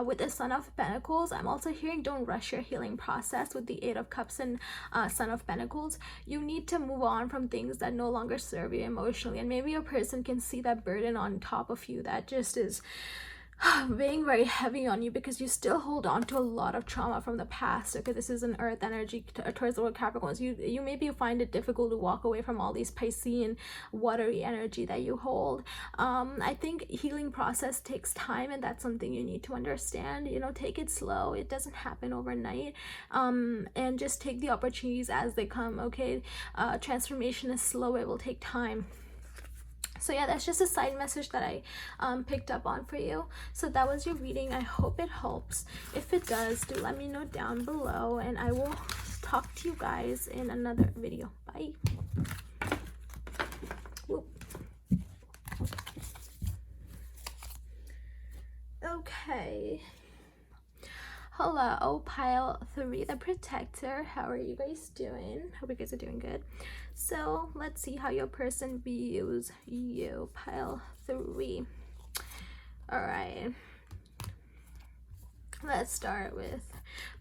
With the Son of Pentacles, I'm also hearing don't rush your healing process. With the Eight of Cups and Son of Pentacles, you need to move on from things that no longer serve you emotionally. And maybe a person can see that burden on top of you that just is being very heavy on you, because you still hold on to a lot of trauma from the past. Okay, this is an earth energy towards the word Capricorns. You maybe find it difficult to walk away from all these Piscean watery energy that you hold. I think healing process takes time, and that's something you need to understand. You know, take it slow. It doesn't happen overnight. And just take the opportunities as they come. Okay, transformation is slow. It will take time. So yeah, that's just a side message that I picked up on for you. So that was your reading. I hope it helps. If it does, do let me know down below, and I will talk to you guys in another video. Bye. Whoop. Okay. Hello, pile 3, the protector. How are you guys doing? Hope you guys are doing good. So let's see how your person views you, pile 3. All right, let's start with,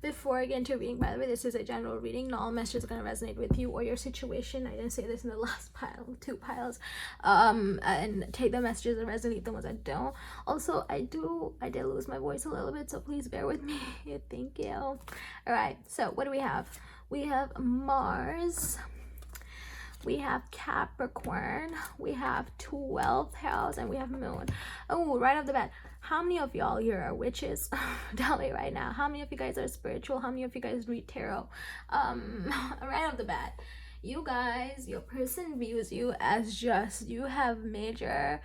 before I get into reading, by the way, this is a general reading. Not all messages are going to resonate with you or your situation. I didn't say this in the last pile, 2 piles. And take the messages that resonate, the ones that don't. Also, I did lose my voice a little bit, so please bear with me. Thank you. All right, so what do we have? We have Mars, we have Capricorn, we have 12th house, and we have Moon. Oh, right off the bat, how many of y'all here are witches? Tell me right now. How many of you guys are spiritual? How many of you guys read tarot? Right off the bat, you guys, your person views you as just, you have major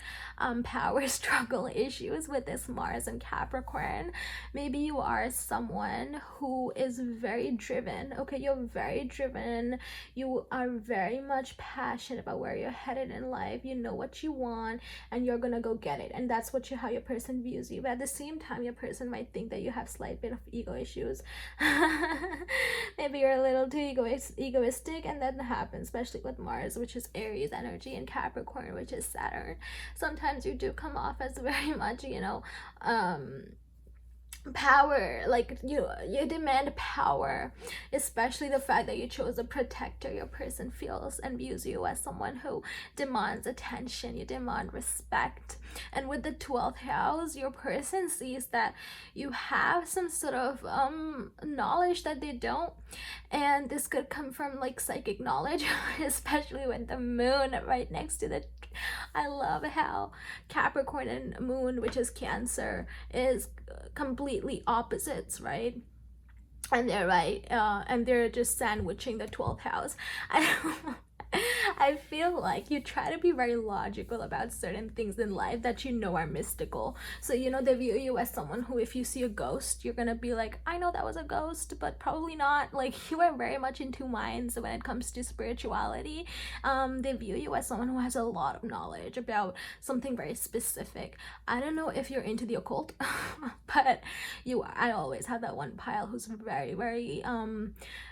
power struggle issues with this Mars and Capricorn. Maybe you are someone who is very driven. Okay, you're very driven. You are very much passionate about where you're headed in life. You know what you want, and you're gonna go get it. And that's how your person views you. But at the same time, your person might think that you have slight bit of ego issues. Maybe you're a little too egoistic, and that happens, especially with Mars, which is Aries energy, and Capricorn, which is Saturn. Sometimes you do come off as very much, you know, power, like you demand power, especially the fact that you chose a protector. Your person feels and views you as someone who demands attention. You demand respect. And with the 12th house, your person sees that you have some sort of knowledge that they don't, and this could come from like psychic knowledge, especially with the moon right next to the, I love how Capricorn and Moon, which is Cancer, is completely opposites, right? And they're right, and they're just sandwiching the 12th house. I feel like you try to be very logical about certain things in life that you know are mystical. So, you know, they view you as someone who, if you see a ghost, you're gonna be like, I know that was a ghost, but probably not. Like, you are very much in 2 minds when it comes to spirituality. They view you as someone who has a lot of knowledge about something very specific. I don't know if you're into the occult, but I always have that one pile who's very, very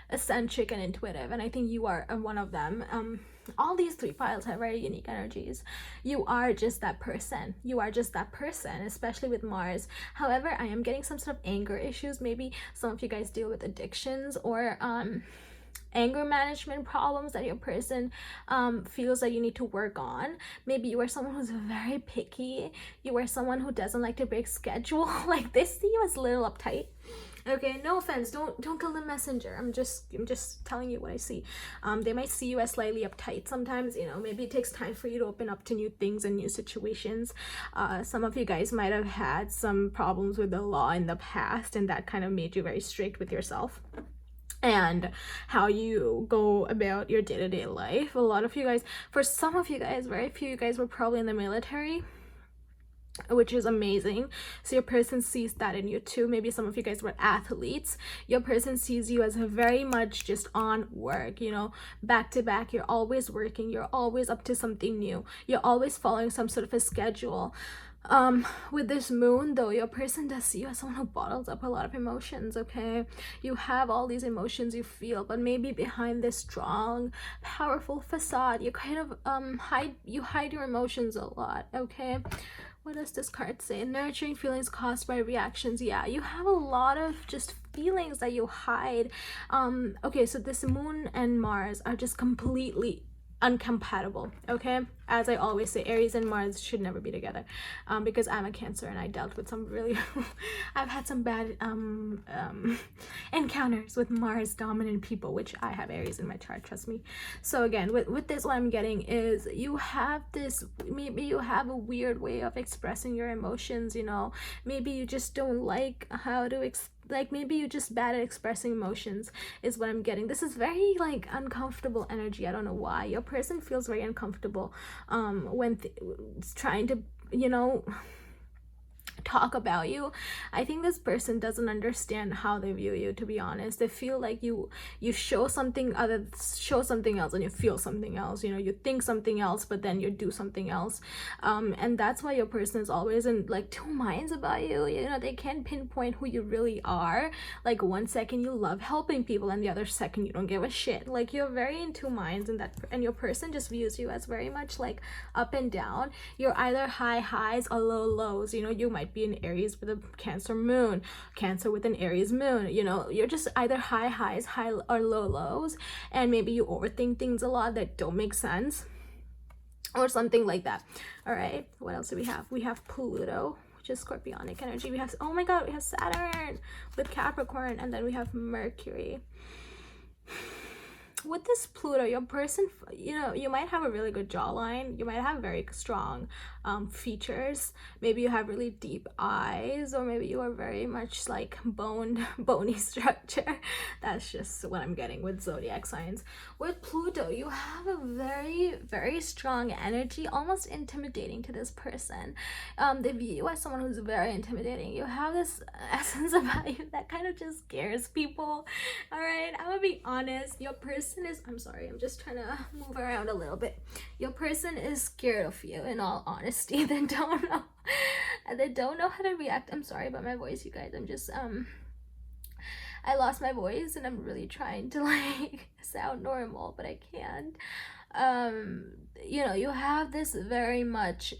eccentric and intuitive, and I think you are one of them. All these 3 piles have very unique energies. You are just that person. You are just that person, especially with Mars. However, I am getting some sort of anger issues. Maybe some of you guys deal with addictions or anger management problems that your person feels that you need to work on. Maybe you are someone who's very picky. You are someone who doesn't like to break schedule. Like, they see you as a little uptight. Okay, no offense, don't kill the messenger. I'm just telling you what I see. They might see you as slightly uptight sometimes. You know, maybe it takes time for you to open up to new things and new situations. Some of you guys might have had some problems with the law in the past, and that kind of made you very strict with yourself and how you go about your day-to-day life. A lot of you guys, for some of you guys, very few of you guys were probably in the military, which is amazing. So your person sees that in you too. Maybe some of you guys were athletes. Your person sees you as very much just on work, you know, back to back. You're always working. You're always up to something new. You're always following some sort of a schedule. With this moon though, your person does see you as someone who bottles up a lot of emotions. Okay, you have all these emotions you feel, but maybe behind this strong, powerful facade, you kind of hide your emotions a lot. Okay, what does this card say? Nurturing feelings caused by reactions. Yeah, you have a lot of just feelings that you hide. Okay, so this moon and Mars are just completely uncompatible. Okay, as I always say, Aries and Mars should never be together, because I'm a Cancer and I dealt with some really I've had some bad encounters with Mars dominant people, which I have Aries in my chart, trust me. So again, with this, what I'm getting is you have this, maybe you have a weird way of expressing your emotions, you know, maybe you just don't like how to like maybe you're just bad at expressing emotions is what I'm getting. This is very like uncomfortable energy. I don't know why your person feels very uncomfortable when trying to, you know, talk about you. I think this person doesn't understand how they view you, to be honest. They feel like you show something else and you feel something else, you know, you think something else but then you do something else, and that's why your person is always in like two minds about you. You know, they can't pinpoint who you really are. Like one second you love helping people and the other second you don't give a shit. Like you're very in two minds, and your person just views you as very much like up and down. You're either high highs or low lows. You know, you might be an Aries with a Cancer moon, Cancer with an Aries moon. You know, you're just either high highs, high or low lows, and maybe you overthink things a lot that don't make sense or something like that. All right, what else do we have? We have Pluto, which is scorpionic energy. We have, oh my god, we have Saturn with Capricorn, and then we have Mercury. With this Pluto, your person, you know, you might have a really good jawline, you might have very strong features, maybe you have really deep eyes, or maybe you are very much like bony structure. That's just what I'm getting with zodiac signs. With Pluto, you have a very strong energy, almost intimidating to this person. They view you as someone who's very intimidating. You have this essence about you that kind of just scares people. All right, I'm gonna be honest, your person is, I'm sorry, I'm just trying to move around a little bit. Your person is scared of you, in all honesty. They don't know how to react. I'm sorry about my voice, you guys. I'm just I lost my voice and I'm really trying to like sound normal, but I can't. You know, you have this very much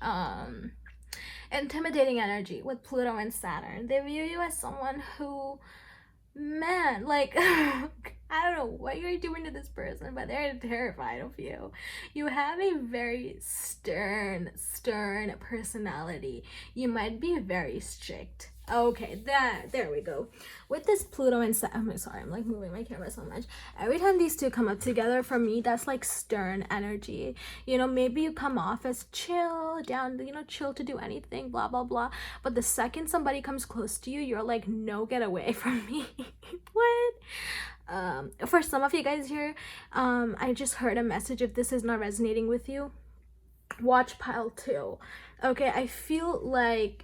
intimidating energy with Pluto and Saturn. They view you as someone who, man, like I don't know what you're doing to this person, but they're terrified of you. You have a very stern personality. You might be very strict. Okay, there we go. With this Pluto and I'm sorry, I'm like moving my camera so much. Every time these two come up together, for me, that's like stern energy. You know, maybe you come off as chill, down, you know, chill to do anything, blah blah blah. But the second somebody comes close to you, you're like, no, get away from me. What? For some of you guys here, I just heard a message. If this is not resonating with you, watch pile 2. Okay, I feel like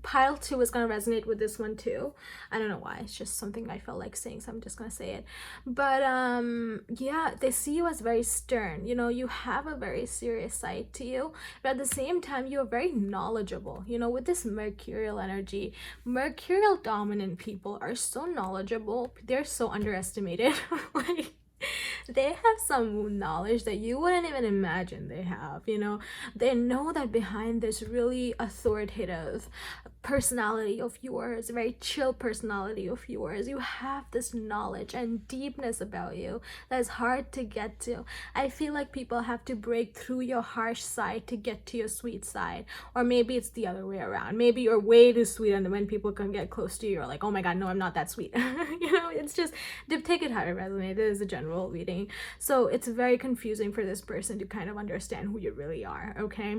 pile 2 is going to resonate with this one too. I don't know why, it's just something I felt like saying, so I'm just gonna say it. But yeah, they see you as very stern. You know, you have a very serious side to you, but at the same time you're very knowledgeable. You know, with this mercurial energy, mercurial dominant people are so knowledgeable. They're so underestimated. Like they have some knowledge that you wouldn't even imagine they have. You know, they know that behind this really authoritative personality of yours, very chill personality of yours, you have this knowledge and deepness about you that is hard to get to. I feel like people have to break through your harsh side to get to your sweet side, or maybe it's the other way around. Maybe you're way too sweet, and then when people can get close to you, you're like, oh my god, no, I'm not that sweet. You know, it's just, take it how it resonates. It is a general reading, so it's very confusing for this person to kind of understand who you really are. Okay,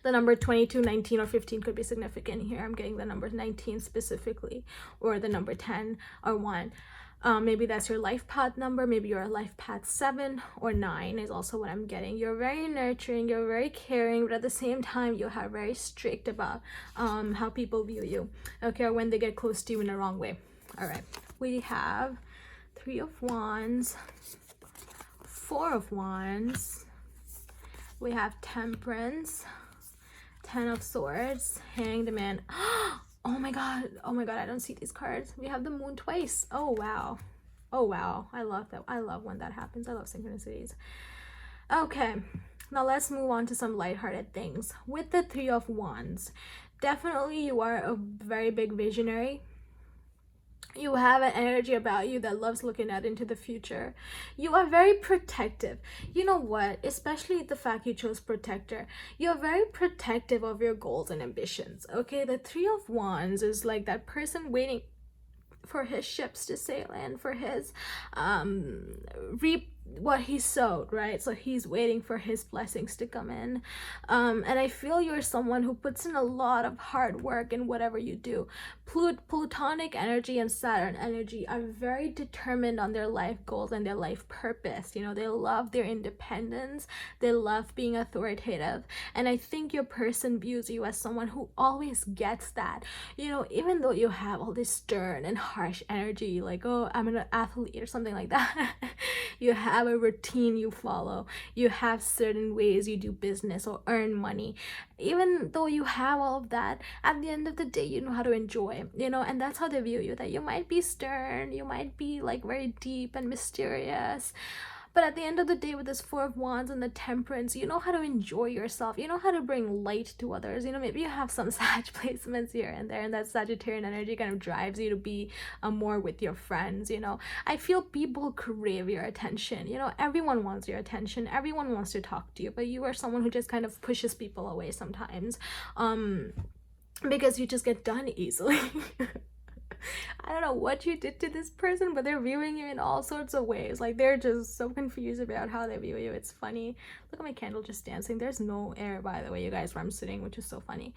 the number 22, 19, or 15 could be significant here. I'm getting the number 19 specifically, or the number 10 or 1. Maybe that's your life path number. Maybe you're a life path 7 or 9 is also what I'm getting. You're very nurturing, you're very caring, but at the same time you are very strict about how people view you, okay, or when they get close to you in the wrong way. All right, we have 3 of Wands, 4 of Wands, we have Temperance, Ten of Swords, Hanged Man. Oh my god, I don't see these cards. We have the Moon twice. Oh wow, I love that. I love when that happens. I love synchronicities. Okay, now let's move on to some lighthearted things. With the Three of Wands, definitely you are a very big visionary. You have an energy about you that loves looking out into the future. You are very protective. You know what? Especially the fact you chose protector. You're very protective of your goals and ambitions. Okay, the Three of Wands is like that person waiting for his ships to sail in, for his reap what he sowed, right? So he's waiting for his blessings to come in. And I feel you're someone who puts in a lot of hard work in whatever you do. Plutonic energy and Saturn energy are very determined on their life goals and their life purpose. You know, they love their independence, they love being authoritative, and I think your person views you as someone who always gets that. You know, even though you have all this stern and harsh energy, like, oh, I'm an athlete or something like that, you have a routine you follow, you have certain ways you do business or earn money. Even though you have all of that, at the end of the day, you know how to enjoy, you know, and that's how they view you, that you might be stern, you might be like very deep and mysterious, but at the end of the day, with this Four of Wands and the Temperance, you know how to enjoy yourself. You know how to bring light to others. You know, maybe you have some Sag placements here and there, and that Sagittarian energy kind of drives you to be more with your friends, you know. I feel people crave your attention. You know, everyone wants your attention. Everyone wants to talk to you, but you are someone who just kind of pushes people away sometimes, because you just get done easily. I don't know what you did to this person, but they're viewing you in all sorts of ways. Like, they're just so confused about how they view you. It's funny. Look at my candle just dancing. There's no air, by the way, you guys, where I'm sitting, which is so funny.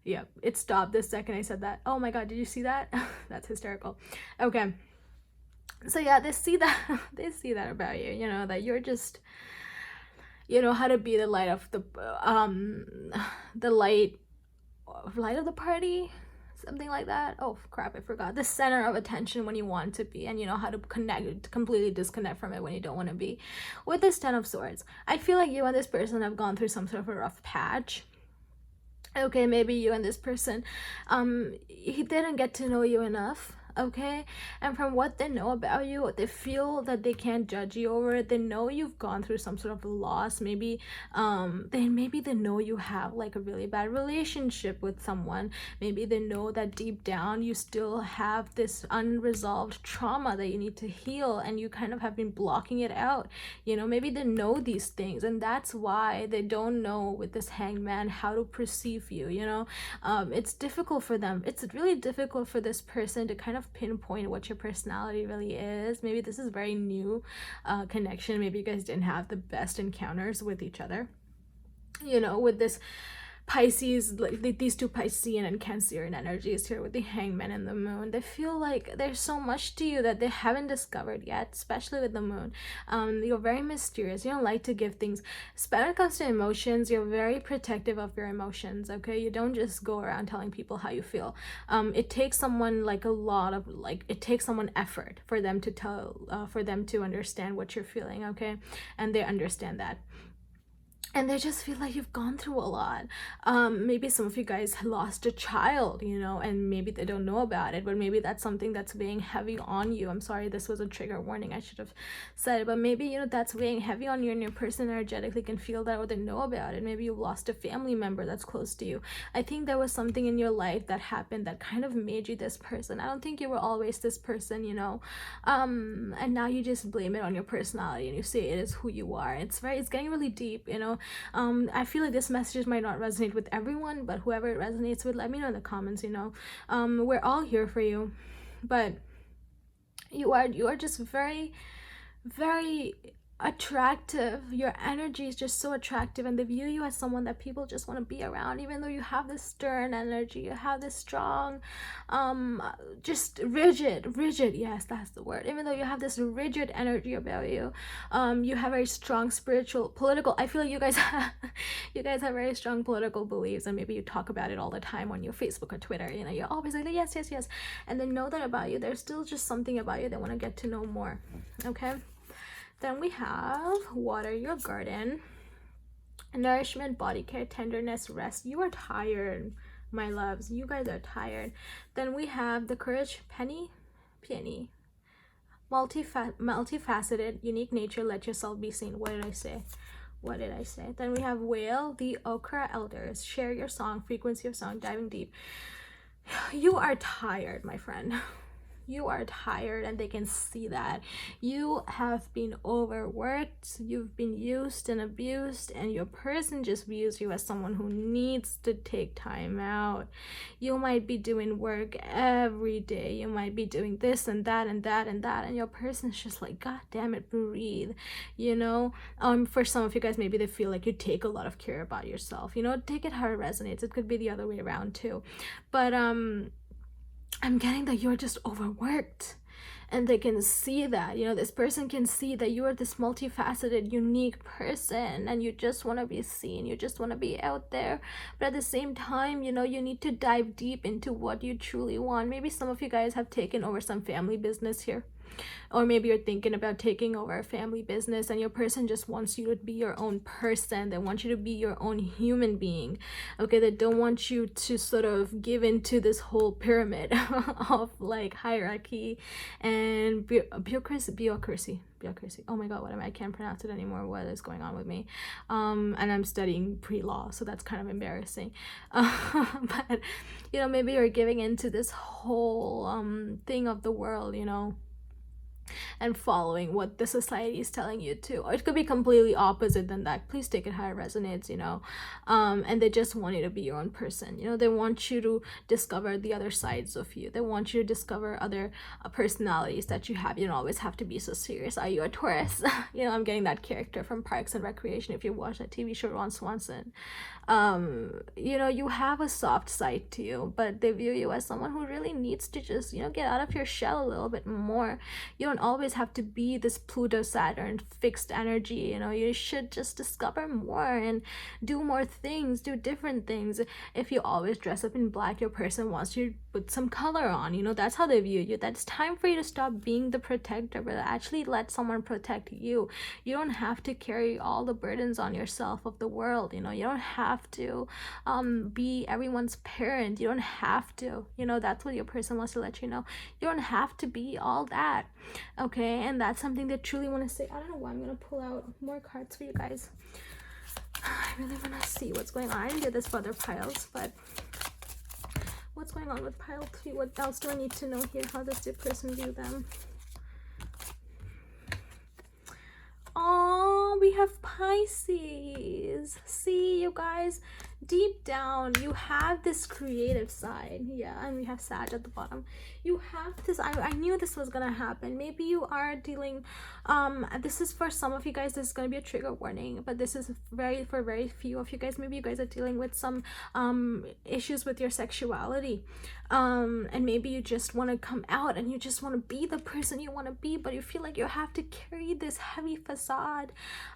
Yeah, it stopped the second I said that. Oh my god, did you see that? That's hysterical. Okay, so yeah, they see that they see that about you, you know, that you're just, you know how to be the light of the light of the party, something like that. Oh crap, I forgot. The center of attention when you want to be, and you know how to connect, completely disconnect from it when you don't want to be. With this Ten of Swords, I feel like you and this person have gone through some sort of a rough patch. Okay, maybe you and this person, he didn't get to know you enough. Okay, and from what they know about you, they feel that they can't judge you over it. They know you've gone through some sort of loss. Maybe they know you have like a really bad relationship with someone. Maybe they know that deep down you still have this unresolved trauma that you need to heal, and you kind of have been blocking it out. You know, maybe they know these things, and that's why they don't know with this Hanged Man how to perceive you. You know, it's difficult for them. It's really difficult for this person to kind of pinpoint what your personality really is. Maybe this is very new connection. Maybe you guys didn't have the best encounters with each other, you know, with this Pisces, like these two Piscean and Cancerian energies here with the Hangman and the Moon. They feel like there's so much to you that they haven't discovered yet, especially with the Moon. You're very mysterious. You don't like to give things. When it comes to emotions, you're very protective of your emotions, okay? You don't just go around telling people how you feel. It takes someone like it takes someone effort for them to tell, for them to understand what you're feeling, okay? And they understand that. And they just feel like you've gone through a lot. Maybe some of you guys lost a child, you know, and maybe they don't know about it, but maybe that's something that's weighing heavy on you. I'm sorry, this was a trigger warning, I should have said it, but maybe, you know, that's weighing heavy on you, and your person energetically can feel that, or they know about it. Maybe you lost a family member that's close to you. I think there was something in your life that happened that kind of made you this person. I don't think you were always this person, you know, and now you just blame it on your personality and you say it is who you are. It's getting really deep, you know. I feel like this message might not resonate with everyone, but whoever it resonates with, let me know in the comments, you know. We're all here for you, but you are just very, very attractive. Your energy is just so attractive, and they view you as someone that people just want to be around, even though you have this stern energy, you have this strong, just rigid, yes, that's the word. Even though you have this rigid energy about you, you have very strong spiritual, political, I feel like you guys have very strong political beliefs, and maybe you talk about it all the time on your Facebook or Twitter, you know, you're always like, yes, and they know that about you. There's still just something about you they want to get to know more, okay? Then we have water your garden, Nourishment, body care, tenderness, rest. You are tired, my loves. You guys are tired. Then we have the courage, penny. Multifaceted, unique nature, let yourself be seen. What did I say? What did I say? Then we have whale, the okra elders. Share your song, frequency of song, diving deep. You are tired, my friend. You are tired, and they can see that. You have been overworked, you've been used and abused, and your person just views you as someone who needs to take time out. You might be doing work every day, you might be doing this and that and that and that, and your person's just like, God damn it, breathe. You know, for some of you guys, maybe they feel like you take a lot of care about yourself. You know, take it how it resonates. It could be the other way around too, but I'm getting that you're just overworked, and they can see that. You know, this person can see that you are this multifaceted, unique person, and you just want to be seen, you just want to be out there. But at the same time, you know, you need to dive deep into what you truly want. Maybe some of you guys have taken over some family business here, or maybe you're thinking about taking over a family business, and your person just wants you to be your own person. They want you to be your own human being. Okay, they don't want you to sort of give into this whole pyramid of like hierarchy and bureaucracy. Oh my god, what am I can't pronounce it anymore. What is going on with me? And I'm studying pre-law, so that's kind of embarrassing. But you know, maybe you're giving into this whole thing of the world, you know, and following what the society is telling you to. Or it could be completely opposite than that. Please take it how it resonates, you know. And they just want you to be your own person. You know, they want you to discover the other sides of you. They want you to discover other personalities that you have. You don't always have to be so serious. Are you a Taurus? You know, I'm getting that character from Parks and Recreation. If you watch that TV show, Ron Swanson. You know, you have a soft side to you, but they view you as someone who really needs to just, you know, get out of your shell a little bit more. You don't always have to be this Pluto Saturn fixed energy. You know, you should just discover more and do more things, do different things. If you always dress up in black, your person wants you to put some color on. You know, that's how they view you. That's time for you to stop being the protector, but actually let someone protect you. You don't have to carry all the burdens on yourself of the world. You know, you don't have to be everyone's parent. You don't have to. You know, that's what your person wants to let you know. You don't have to be all that. Okay, and that's something they truly want to say. I don't know why I'm gonna pull out more cards for you guys. I really want to see what's going on. I didn't do this for other piles, but what's going on with pile 3? What else do I need to know here? How does the person view them? Oh, we have Pisces. See, you guys, deep down you have this creative side. Yeah, and we have Sag at the bottom. You have this. I knew this was gonna happen. Maybe you are dealing, this is for some of you guys, this is gonna be a trigger warning, but this is for very few of you guys. Maybe you guys are dealing with some issues with your sexuality, and maybe you just want to come out and you just want to be the person you want to be, but you feel like you have to carry this heavy facade,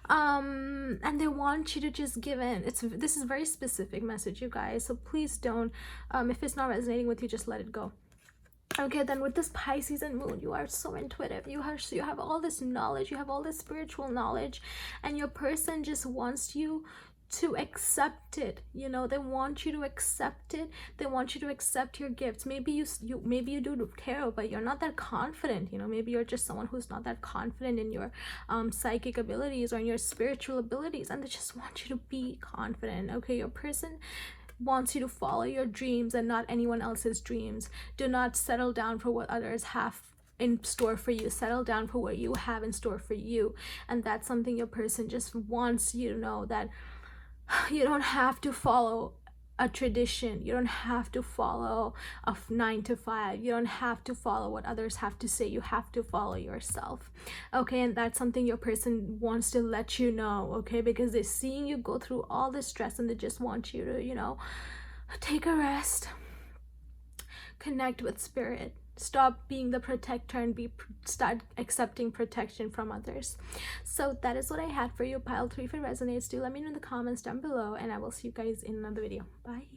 and they want you to just give in. This is a very specific message, you guys, so please don't, if it's not resonating with you, just let it go. Okay, then with this Pisces and Moon, you are so intuitive. You have all this knowledge, you have all this spiritual knowledge, and your person just wants you to accept it. You know, they want you to accept it. They want you to accept your gifts. Maybe you do tarot, but you're not that confident. You know, maybe you're just someone who's not that confident in your psychic abilities or in your spiritual abilities, and they just want you to be confident. Okay, your person wants you to follow your dreams and not anyone else's dreams. Do not settle down for what others have in store for you. Settle down for what you have in store for you. And that's something your person just wants you to know, that you don't have to follow a tradition. You don't have to follow a 9 to 5. You don't have to follow what others have to say. You have to follow yourself. Okay, and that's something your person wants to let you know. Okay, because they're seeing you go through all this stress, and they just want you to, you know, take a rest, connect with spirit, stop being the protector, and start accepting protection from others. So that is what I had for you, pile 3. If it resonates, do let me know in the comments down below, and I will see you guys in another video. Bye.